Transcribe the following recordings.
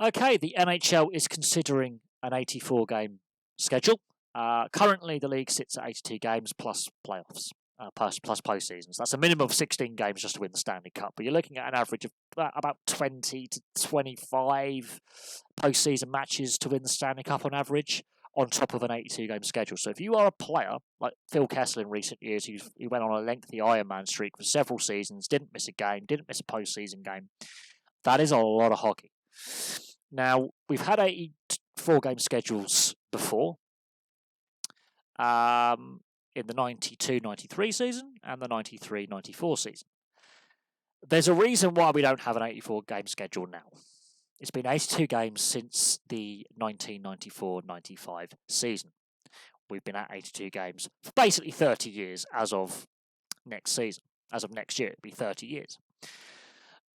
Okay, the NHL is considering an 84 game schedule. Currently, the league sits at 82 games plus playoffs, plus postseasons. That's a minimum of 16 games just to win the Stanley Cup. But you're looking at an average of about 20 to 25 postseason matches to win the Stanley Cup on average, on top of an 82 game schedule. So if you are a player like Phil Kessel in recent years, who went on a lengthy Ironman streak for several seasons, didn't miss a game, didn't miss a postseason game, that is a lot of hockey. Now, we've had 84 game schedules before in the 92-93 season and the 93-94 season. There's a reason why we don't have an 84 game schedule now. It's been 82 games since the 1994-95 season. We've been at 82 games for basically 30 years as of next season. As of next year, it'll be 30 years.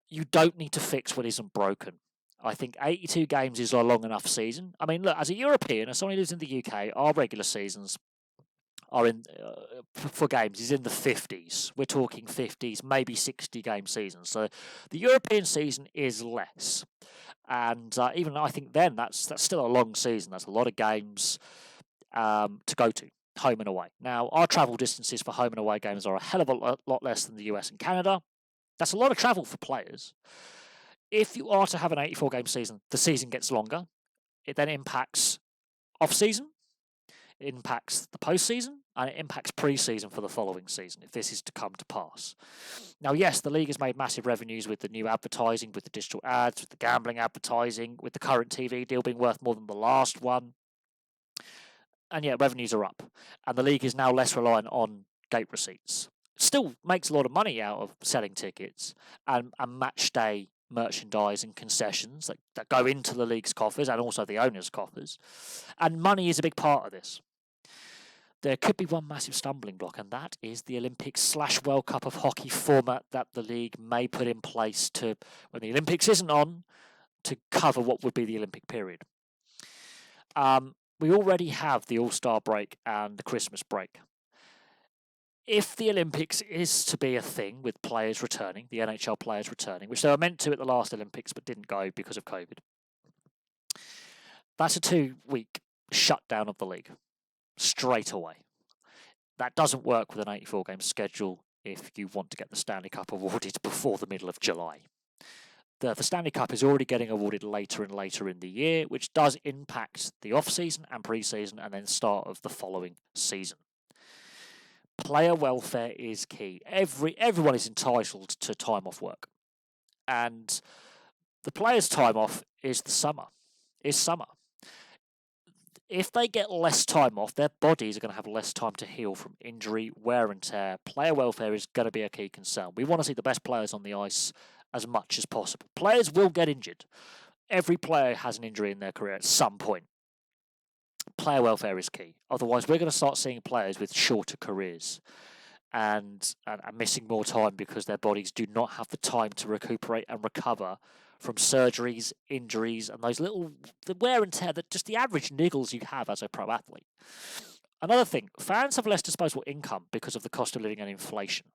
You don't need to fix what isn't broken. I think 82 games is a long enough season. I mean, look, as a European, as someone who lives in the UK, our regular seasons are in for games is in the 50s. We're talking 50s, maybe 60 game seasons. So the European season is less, and even I think then that's still a long season. That's a lot of games to go to, home and away. Now, our travel distances for home and away games are a hell of a lot less than the US and Canada. That's a lot of travel for players. If you are to have an 84 game season, the season gets longer. It then impacts off-season, it impacts the postseason, and it impacts pre-season for the following season, if this is to come to pass. Now, yes, the league has made massive revenues with the new advertising, with the digital ads, with the gambling advertising, with the current TV deal being worth more than the last one. And yeah, revenues are up. And the league is now less reliant on gate receipts. It still makes a lot of money out of selling tickets and match day merchandise and concessions that go into the league's coffers and also the owners' coffers. And money is a big part of this. There could be one massive stumbling block, and that is the Olympics/World Cup of Hockey format that the league may put in place to, when the Olympics isn't on, to cover what would be the Olympic period. We already have the All-Star break and the Christmas break. If the Olympics is to be a thing with players returning, the NHL players returning, which they were meant to at the last Olympics but didn't go because of COVID, that's a 2-week shutdown of the league straight away. That doesn't work with an 84 game schedule if you want to get the Stanley Cup awarded before the middle of July. The Stanley Cup is already getting awarded later and later in the year, which does impact the off-season and pre-season and then start of the following season. Player welfare is key. Everyone is entitled to time off work. And the players' time off is summer. If they get less time off, their bodies are going to have less time to heal from injury, wear and tear. Player welfare is going to be a key concern. We want to see the best players on the ice as much as possible. Players will get injured. Every player has an injury in their career at some point. Player welfare is key. Otherwise, we're going to start seeing players with shorter careers and missing more time because their bodies do not have the time to recuperate and recover from surgeries, injuries, and the wear and tear, that just the average niggles you have as a pro athlete. Another thing, fans have less disposable income because of the cost of living and inflation.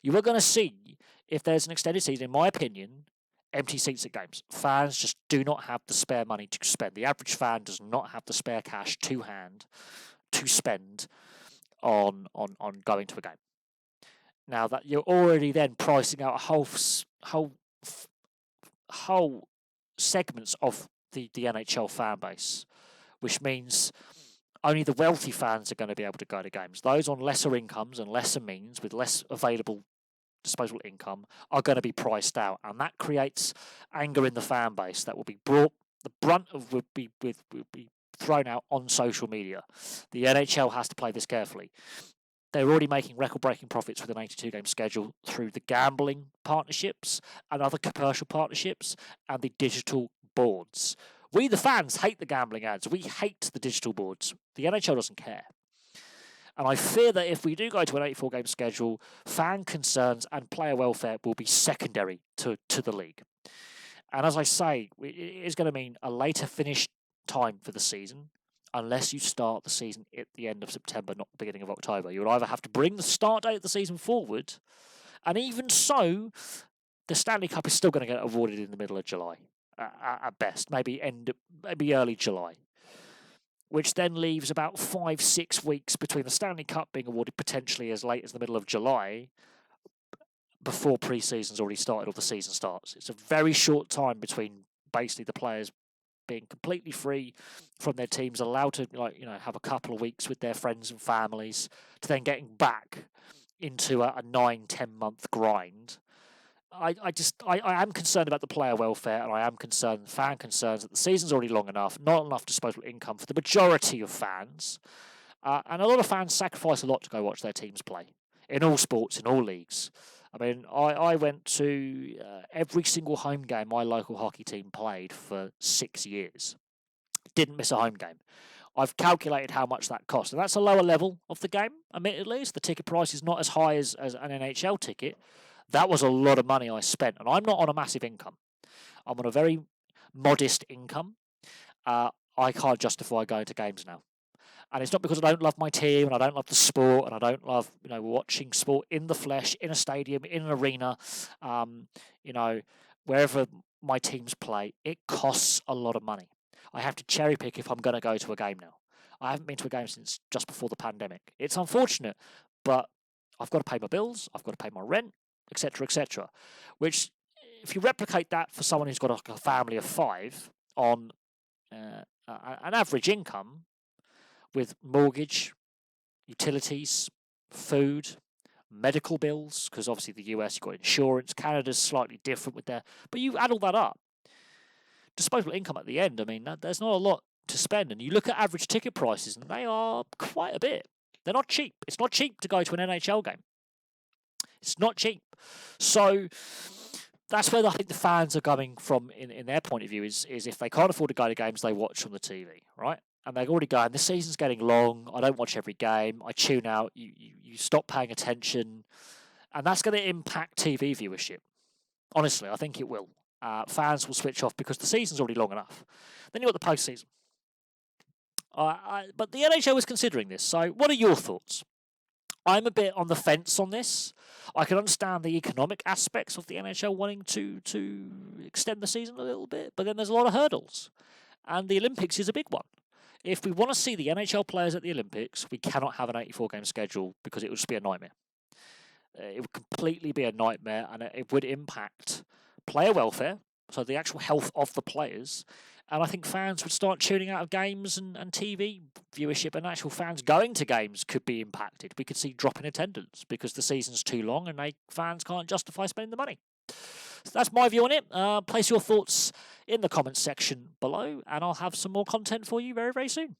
You are going to see, if there's an extended season, in my opinion, empty seats at games. Fans just do not have the spare money to spend. The average fan does not have the spare cash to hand to spend on going to a game. Now that you're already then pricing out whole segments of the NHL fan base, which means only the wealthy fans are going to be able to go to games. Those on lesser incomes and lesser means with less available disposable income are going to be priced out, and that creates anger in the fan base that will be brought. The brunt of will be thrown out on social media. The NHL has to play this carefully. They're already making record-breaking profits with an 82-game schedule through the gambling partnerships and other commercial partnerships and the digital boards. We, the fans, hate the gambling ads. We hate the digital boards. The NHL doesn't care. And I fear that if we do go to an 84-game schedule, fan concerns and player welfare will be secondary to the league. And as I say, it is going to mean a later finish time for the season, unless you start the season at the end of September, not the beginning of October. You'll either have to bring the start date of the season forward, and even so, the Stanley Cup is still going to get awarded in the middle of July. at best, maybe early July, which then leaves about 5-6 weeks between the Stanley Cup being awarded potentially as late as the middle of July before pre-season's already started or the season starts. It's a very short time between basically the players being completely free from their teams, allowed to have a couple of weeks with their friends and families, to then getting back into a 9-10 month grind. I am concerned about the player welfare, and I am concerned, fan concerns, that the season's already long enough, not enough disposable income for the majority of fans, and a lot of fans sacrifice a lot to go watch their teams play in all sports, in all leagues. I mean, I went to every single home game my local hockey team played for 6 years. Didn't miss a home game. I've calculated how much that cost, and that's a lower level of the game, admittedly. So the ticket price is not as high as an NHL ticket. That was a lot of money I spent, and I'm not on a massive income. I'm on a very modest income. I can't justify going to games now. And it's not because I don't love my team and I don't love the sport and I don't love, watching sport in the flesh, in a stadium, in an arena, wherever my teams play. It costs a lot of money. I have to cherry pick if I'm going to go to a game now. I haven't been to a game since just before the pandemic. It's unfortunate, but I've got to pay my bills, I've got to pay my rent, etc., etc. Which, if you replicate that for someone who's got a family of 5 on an average income, with mortgage, utilities, food, medical bills, because obviously the US, you've got insurance. Canada's slightly different with their... But you add all that up. Disposable income at the end, I mean, there's not a lot to spend. And you look at average ticket prices, and they are quite a bit. They're not cheap. It's not cheap to go to an NHL game. It's not cheap. So that's where I think the fans are coming from in their point of view, is if they can't afford to go to games, they watch on the TV, right? And they're already going, this season's getting long, I don't watch every game, I tune out, you stop paying attention, and that's going to impact TV viewership. Honestly, I think it will. Fans will switch off because the season's already long enough. Then you've got the postseason. But the NHL is considering this, so what are your thoughts? I'm a bit on the fence on this. I can understand the economic aspects of the NHL wanting to extend the season a little bit, but then there's a lot of hurdles. And the Olympics is a big one. If we want to see the NHL players at the Olympics, we cannot have an 84-game schedule because it would just be a nightmare. It would completely be a nightmare, and it would impact player welfare, so the actual health of the players. And I think fans would start tuning out of games, and TV viewership and actual fans going to games could be impacted. We could see drop in attendance because the season's too long and fans can't justify spending the money. So that's my view on it. Place your thoughts in the comments section below, and I'll have some more content for you very, very soon.